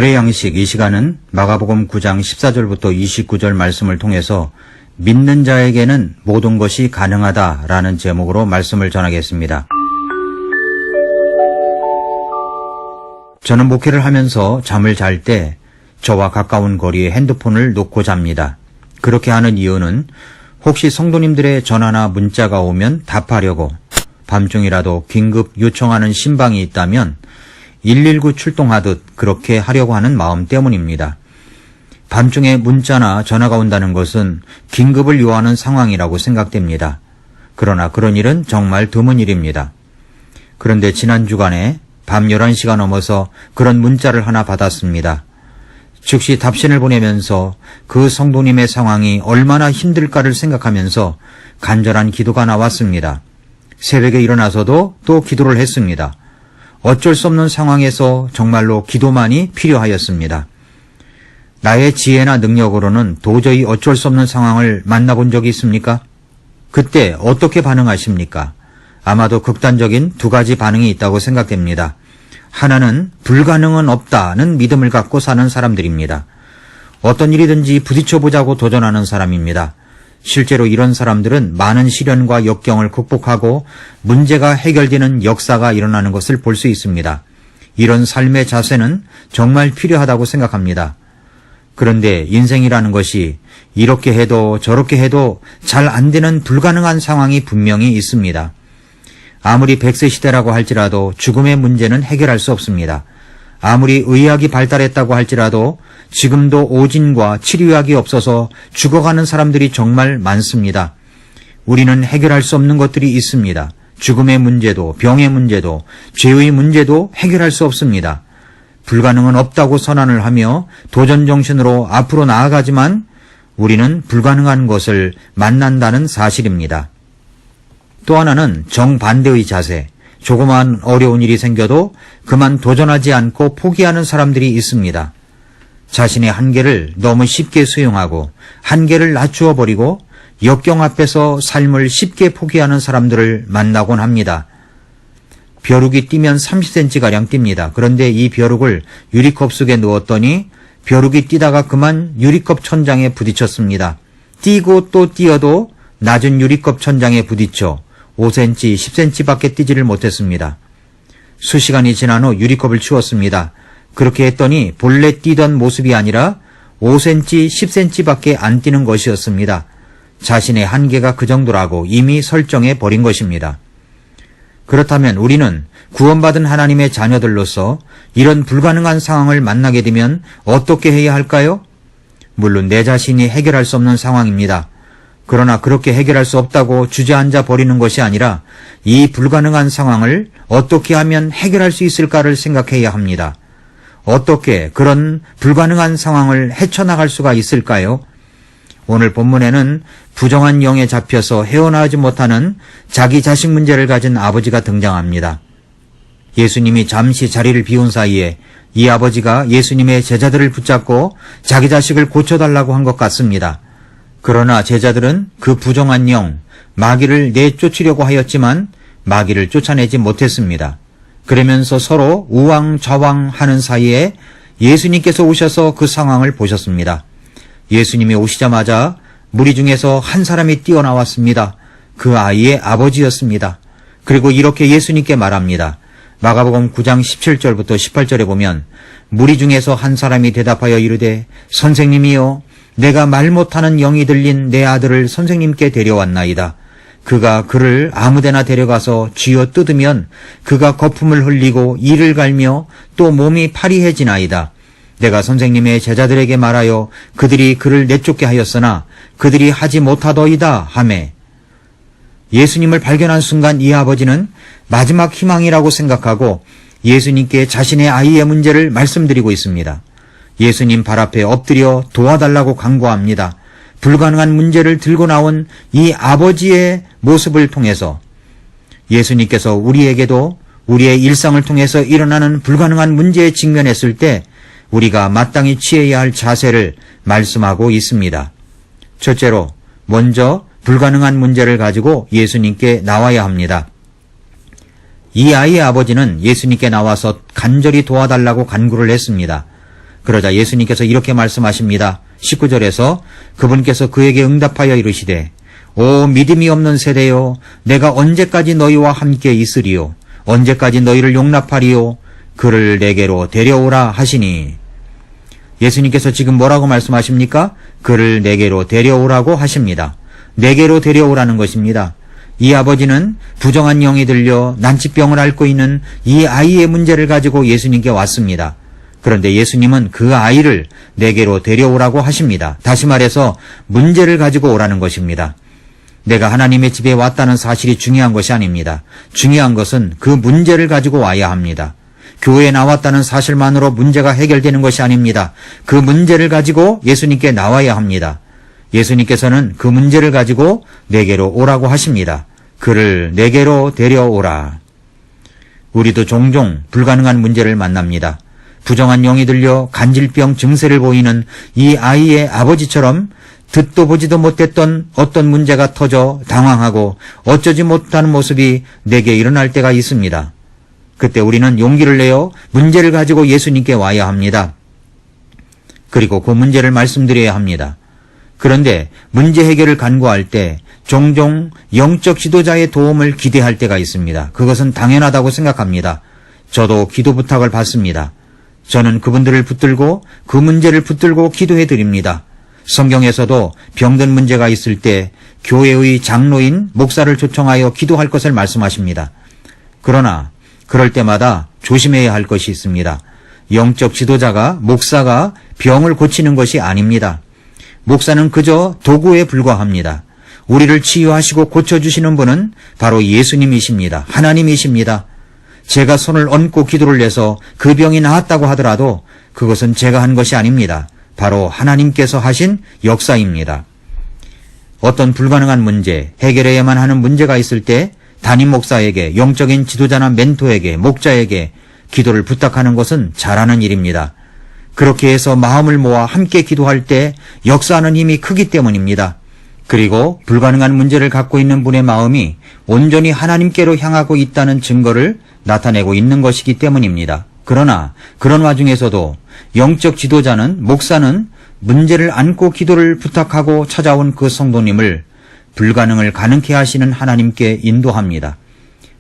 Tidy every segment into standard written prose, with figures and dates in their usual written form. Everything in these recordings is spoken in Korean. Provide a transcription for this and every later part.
오늘의 양식 이 시간은 마가복음 9장 14절부터 29절 말씀을 통해서 믿는 자에게는 모든 것이 가능하다라는 제목으로 말씀을 전하겠습니다. 저는 목회를 하면서 잠을 잘 때 저와 가까운 거리에 핸드폰을 놓고 잡니다. 그렇게 하는 이유는 혹시 성도님들의 전화나 문자가 오면 답하려고, 밤중이라도 긴급 요청하는 신방이 있다면 119 출동하듯 그렇게 하려고 하는 마음 때문입니다. 밤중에 문자나 전화가 온다는 것은 긴급을 요하는 상황이라고 생각됩니다. 그러나 그런 일은 정말 드문 일입니다. 그런데 지난 주간에 밤 11시가 넘어서 그런 문자를 하나 받았습니다. 즉시 답신을 보내면서 그 성도님의 상황이 얼마나 힘들까를 생각하면서 간절한 기도가 나왔습니다. 새벽에 일어나서도 또 기도를 했습니다. 어쩔 수 없는 상황에서 정말로 기도만이 필요하였습니다. 나의 지혜나 능력으로는 도저히 어쩔 수 없는 상황을 만나본 적이 있습니까? 그때 어떻게 반응하십니까? 아마도 극단적인 두 가지 반응이 있다고 생각됩니다. 하나는 불가능은 없다는 믿음을 갖고 사는 사람들입니다. 어떤 일이든지 부딪혀보자고 도전하는 사람입니다. 실제로 이런 사람들은 많은 시련과 역경을 극복하고 문제가 해결되는 역사가 일어나는 것을 볼 수 있습니다. 이런 삶의 자세는 정말 필요하다고 생각합니다. 그런데 인생이라는 것이 이렇게 해도 저렇게 해도 잘 안 되는 불가능한 상황이 분명히 있습니다. 아무리 100세 시대라고 할지라도 죽음의 문제는 해결할 수 없습니다. 아무리 의학이 발달했다고 할지라도 지금도 오진과 치료약이 없어서 죽어가는 사람들이 정말 많습니다. 우리는 해결할 수 없는 것들이 있습니다. 죽음의 문제도, 병의 문제도, 죄의 문제도 해결할 수 없습니다. 불가능은 없다고 선언을 하며 도전 정신으로 앞으로 나아가지만 우리는 불가능한 것을 만난다는 사실입니다. 또 하나는 정반대의 자세. 조그만 어려운 일이 생겨도 그만 도전하지 않고 포기하는 사람들이 있습니다. 자신의 한계를 너무 쉽게 수용하고 한계를 낮추어 버리고 역경 앞에서 삶을 쉽게 포기하는 사람들을 만나곤 합니다. 벼룩이 뛰면 30cm가량 뜁니다. 그런데 이 벼룩을 유리컵 속에 넣었더니 벼룩이 뛰다가 그만 유리컵 천장에 부딪혔습니다. 뛰고 또 뛰어도 낮은 유리컵 천장에 부딪혀 5cm, 10cm밖에 뛰지를 못했습니다. 수시간이 지난 후 유리컵을 치웠습니다. 그렇게 했더니 본래 뛰던 모습이 아니라 5cm, 10cm밖에 안 뛰는 것이었습니다. 자신의 한계가 그 정도라고 이미 설정해 버린 것입니다. 그렇다면 우리는 구원받은 하나님의 자녀들로서 이런 불가능한 상황을 만나게 되면 어떻게 해야 할까요? 물론 내 자신이 해결할 수 없는 상황입니다. 그러나 그렇게 해결할 수 없다고 주저앉아 버리는 것이 아니라 이 불가능한 상황을 어떻게 하면 해결할 수 있을까를 생각해야 합니다. 어떻게 그런 불가능한 상황을 헤쳐나갈 수가 있을까요? 오늘 본문에는 부정한 영에 잡혀서 헤어나오지 못하는 자기 자식 문제를 가진 아버지가 등장합니다. 예수님이 잠시 자리를 비운 사이에 이 아버지가 예수님의 제자들을 붙잡고 자기 자식을 고쳐달라고 한 것 같습니다. 그러나 제자들은 그 부정한 영, 마귀를 내쫓으려고 하였지만 마귀를 쫓아내지 못했습니다. 그러면서 서로 우왕좌왕하는 사이에 예수님께서 오셔서 그 상황을 보셨습니다. 예수님이 오시자마자 무리 중에서 한 사람이 뛰어나왔습니다. 그 아이의 아버지였습니다. 그리고 이렇게 예수님께 말합니다. 마가복음 9장 17절부터 18절에 보면 무리 중에서 한 사람이 대답하여 이르되 선생님이여 내가 말 못하는 영이 들린 내 아들을 선생님께 데려왔나이다. 그가 그를 아무데나 데려가서 쥐어 뜯으면 그가 거품을 흘리고 이를 갈며 또 몸이 파리해지나이다. 내가 선생님의 제자들에게 말하여 그들이 그를 내쫓게 하였으나 그들이 하지 못하더이다 하매. 예수님을 발견한 순간 이 아버지는 마지막 희망이라고 생각하고 예수님께 자신의 아이의 문제를 말씀드리고 있습니다. 예수님 발 앞에 엎드려 도와달라고 간구합니다. 불가능한 문제를 들고 나온 이 아버지의 모습을 통해서 예수님께서 우리에게도 우리의 일상을 통해서 일어나는 불가능한 문제에 직면했을 때 우리가 마땅히 취해야 할 자세를 말씀하고 있습니다. 첫째로 먼저 불가능한 문제를 가지고 예수님께 나와야 합니다. 이 아이의 아버지는 예수님께 나와서 간절히 도와달라고 간구를 했습니다. 그러자 예수님께서 이렇게 말씀하십니다. 19절에서 그분께서 그에게 응답하여 이르시되 오 믿음이 없는 세대여 내가 언제까지 너희와 함께 있으리요 언제까지 너희를 용납하리요 그를 내게로 데려오라 하시니 예수님께서 지금 뭐라고 말씀하십니까? 그를 내게로 데려오라고 하십니다. 내게로 데려오라는 것입니다. 이 아버지는 부정한 영이 들려 난치병을 앓고 있는 이 아이의 문제를 가지고 예수님께 왔습니다. 그런데 예수님은 그 아이를 내게로 데려오라고 하십니다. 다시 말해서 문제를 가지고 오라는 것입니다. 내가 하나님의 집에 왔다는 사실이 중요한 것이 아닙니다. 중요한 것은 그 문제를 가지고 와야 합니다. 교회에 나왔다는 사실만으로 문제가 해결되는 것이 아닙니다. 그 문제를 가지고 예수님께 나와야 합니다. 예수님께서는 그 문제를 가지고 내게로 오라고 하십니다. 그를 내게로 데려오라. 우리도 종종 불가능한 문제를 만납니다. 부정한 영이 들려 간질병 증세를 보이는 이 아이의 아버지처럼 듣도 보지도 못했던 어떤 문제가 터져 당황하고 어쩌지 못하는 모습이 내게 일어날 때가 있습니다. 그때 우리는 용기를 내어 문제를 가지고 예수님께 와야 합니다. 그리고 그 문제를 말씀드려야 합니다. 그런데 문제 해결을 간구할 때 종종 영적 지도자의 도움을 기대할 때가 있습니다. 그것은 당연하다고 생각합니다. 저도 기도 부탁을 받습니다. 저는 그분들을 붙들고 그 문제를 붙들고 기도해 드립니다. 성경에서도 병든 문제가 있을 때 교회의 장로인 목사를 초청하여 기도할 것을 말씀하십니다. 그러나 그럴 때마다 조심해야 할 것이 있습니다. 영적 지도자가 목사가 병을 고치는 것이 아닙니다. 목사는 그저 도구에 불과합니다. 우리를 치유하시고 고쳐주시는 분은 바로 예수님이십니다. 하나님이십니다. 제가 손을 얹고 기도를 해서 그 병이 나았다고 하더라도 그것은 제가 한 것이 아닙니다. 바로 하나님께서 하신 역사입니다. 어떤 불가능한 문제, 해결해야만 하는 문제가 있을 때 담임 목사에게, 영적인 지도자나 멘토에게, 목자에게 기도를 부탁하는 것은 잘하는 일입니다. 그렇게 해서 마음을 모아 함께 기도할 때 역사하는 힘이 크기 때문입니다. 그리고 불가능한 문제를 갖고 있는 분의 마음이 온전히 하나님께로 향하고 있다는 증거를 나타내고 있는 것이기 때문입니다. 그러나 그런 와중에서도 영적 지도자는, 목사는 문제를 안고 기도를 부탁하고 찾아온 그 성도님을 불가능을 가능케 하시는 하나님께 인도합니다.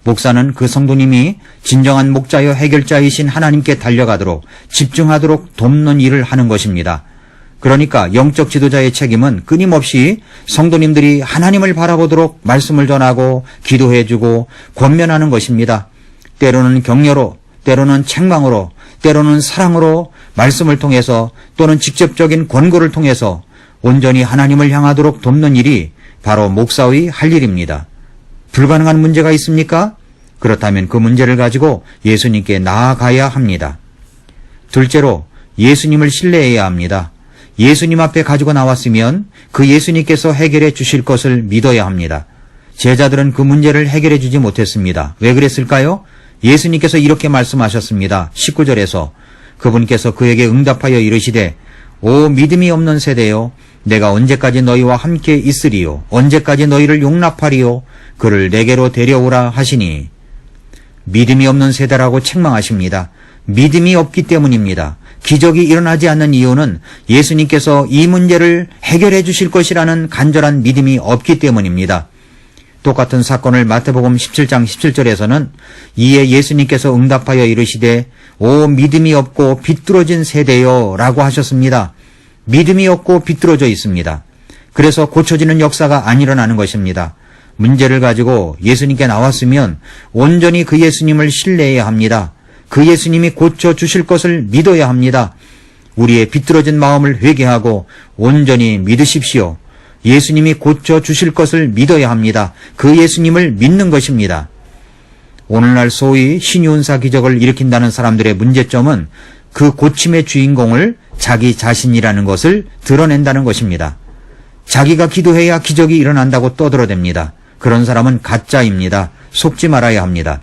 목사는 그 성도님이 진정한 목자여 해결자이신 하나님께 달려가도록 집중하도록 돕는 일을 하는 것입니다. 그러니까 영적 지도자의 책임은 끊임없이 성도님들이 하나님을 바라보도록 말씀을 전하고 기도해주고 권면하는 것입니다. 때로는 격려로, 때로는 책망으로, 때로는 사랑으로 말씀을 통해서 또는 직접적인 권고를 통해서 온전히 하나님을 향하도록 돕는 일이 바로 목사의 할 일입니다. 불가능한 문제가 있습니까? 그렇다면 그 문제를 가지고 예수님께 나아가야 합니다. 둘째로 예수님을 신뢰해야 합니다. 예수님 앞에 가지고 나왔으면 그 예수님께서 해결해 주실 것을 믿어야 합니다. 제자들은 그 문제를 해결해 주지 못했습니다. 왜 그랬을까요? 예수님께서 이렇게 말씀하셨습니다. 19절에서 그분께서 그에게 응답하여 이르시되 오 믿음이 없는 세대여 내가 언제까지 너희와 함께 있으리요 언제까지 너희를 용납하리요 그를 내게로 데려오라 하시니 믿음이 없는 세대라고 책망하십니다. 믿음이 없기 때문입니다. 기적이 일어나지 않는 이유는 예수님께서 이 문제를 해결해 주실 것이라는 간절한 믿음이 없기 때문입니다. 똑같은 사건을 마태복음 17장 17절에서는 이에 예수님께서 응답하여 이르시되 오 믿음이 없고 비뚤어진 세대여 라고 하셨습니다. 믿음이 없고 비뚤어져 있습니다. 그래서 고쳐지는 역사가 안 일어나는 것입니다. 문제를 가지고 예수님께 나왔으면 온전히 그 예수님을 신뢰해야 합니다. 그 예수님이 고쳐주실 것을 믿어야 합니다. 우리의 비뚤어진 마음을 회개하고 온전히 믿으십시오. 예수님이 고쳐주실 것을 믿어야 합니다. 그 예수님을 믿는 것입니다. 오늘날 소위 신유은사 기적을 일으킨다는 사람들의 문제점은 그 고침의 주인공을 자기 자신이라는 것을 드러낸다는 것입니다. 자기가 기도해야 기적이 일어난다고 떠들어댑니다. 그런 사람은 가짜입니다. 속지 말아야 합니다.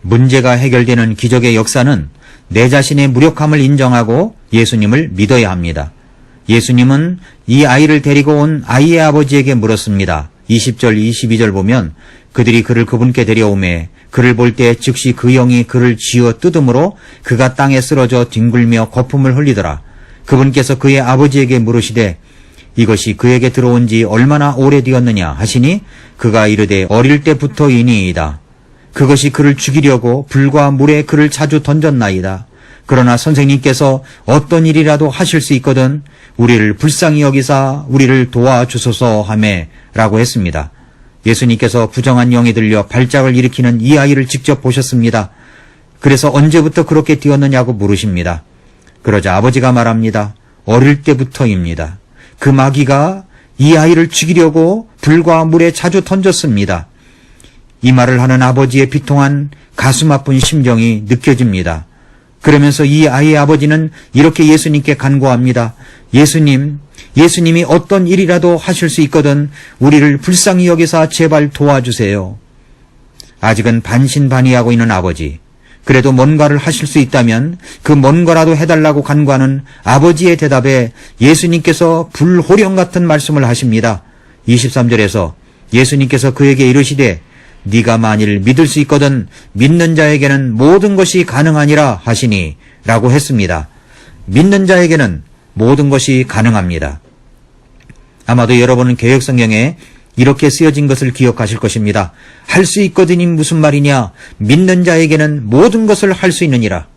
문제가 해결되는 기적의 역사는 내 자신의 무력함을 인정하고 예수님을 믿어야 합니다. 예수님은 이 아이를 데리고 온 아이의 아버지에게 물었습니다. 20절 22절 보면 그들이 그를 그분께 데려오매 그를 볼 때 즉시 그 영이 그를 쥐어 뜯음으로 그가 땅에 쓰러져 뒹굴며 거품을 흘리더라. 그분께서 그의 아버지에게 물으시되 이것이 그에게 들어온 지 얼마나 오래되었느냐 하시니 그가 이르되 어릴 때부터이니이다. 그것이 그를 죽이려고 불과 물에 그를 자주 던졌나이다. 그러나 선생님께서 어떤 일이라도 하실 수 있거든 우리를 불쌍히 여기사 우리를 도와주소서 하매 라고 했습니다. 예수님께서 부정한 영이 들려 발작을 일으키는 이 아이를 직접 보셨습니다. 그래서 언제부터 그렇게 되었느냐고 물으십니다. 그러자 아버지가 말합니다. 어릴 때부터입니다. 그 마귀가 이 아이를 죽이려고 불과 물에 자주 던졌습니다. 이 말을 하는 아버지의 비통한 가슴 아픈 심정이 느껴집니다. 그러면서 이 아이의 아버지는 이렇게 예수님께 간구합니다. 예수님이 어떤 일이라도 하실 수 있거든 우리를 불쌍히 여기사 제발 도와주세요. 아직은 반신반의하고 있는 아버지. 그래도 뭔가를 하실 수 있다면 그 뭔가라도 해달라고 간구하는 아버지의 대답에 예수님께서 불호령 같은 말씀을 하십니다. 23절에서 예수님께서 그에게 이르시되 네가 만일 믿을 수 있거든 믿는 자에게는 모든 것이 가능하니라 하시니 라고 했습니다. 믿는 자에게는 모든 것이 가능합니다. 아마도 여러분은 개역성경에 이렇게 쓰여진 것을 기억하실 것입니다. 할 수 있거든이 무슨 말이냐? 믿는 자에게는 모든 것을 할 수 있느니라.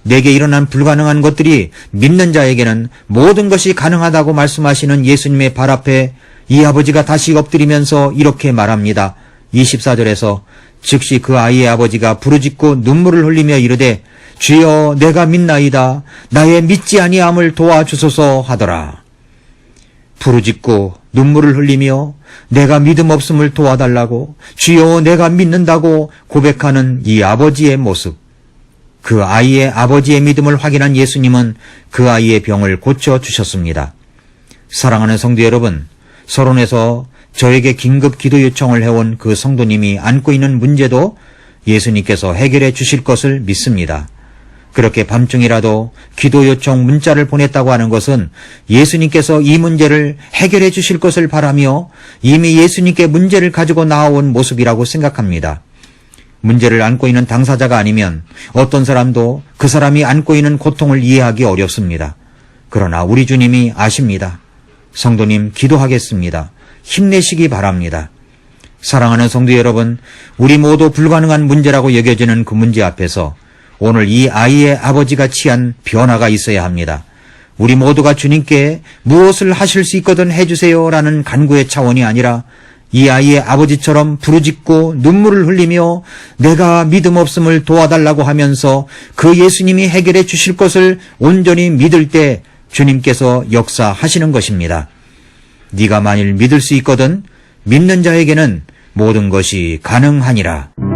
내게 일어난 불가능한 것들이 믿는 자에게는 모든 것이 가능하다고 말씀하시는 예수님의 발 앞에 이 아버지가 다시 엎드리면서 이렇게 말합니다. 24절에서 즉시 그 아이의 아버지가 부르짖고 눈물을 흘리며 이르되 주여 내가 믿나이다. 나의 믿지 아니함을 도와주소서 하더라. 부르짖고 눈물을 흘리며 내가 믿음 없음을 도와달라고 주여 내가 믿는다고 고백하는 이 아버지의 모습. 그 아이의 아버지의 믿음을 확인한 예수님은 그 아이의 병을 고쳐주셨습니다. 사랑하는 성도 여러분, 서론에서 저에게 긴급 기도 요청을 해온 그 성도님이 안고 있는 문제도 예수님께서 해결해 주실 것을 믿습니다. 그렇게 밤중이라도 기도 요청 문자를 보냈다고 하는 것은 예수님께서 이 문제를 해결해 주실 것을 바라며 이미 예수님께 문제를 가지고 나아온 모습이라고 생각합니다. 문제를 안고 있는 당사자가 아니면 어떤 사람도 그 사람이 안고 있는 고통을 이해하기 어렵습니다. 그러나 우리 주님이 아십니다. 성도님 기도하겠습니다. 힘내시기 바랍니다. 사랑하는 성도 여러분, 우리 모두 불가능한 문제라고 여겨지는 그 문제 앞에서 오늘 이 아이의 아버지가 취한 변화가 있어야 합니다. 우리 모두가 주님께 무엇을 하실 수 있거든 해주세요 라는 간구의 차원이 아니라 이 아이의 아버지처럼 부르짖고 눈물을 흘리며 내가 믿음 없음을 도와달라고 하면서 그 예수님이 해결해 주실 것을 온전히 믿을 때 주님께서 역사하시는 것입니다. 네가 만일 믿을 수 있거든 믿는 자에게는 모든 것이 가능하니라.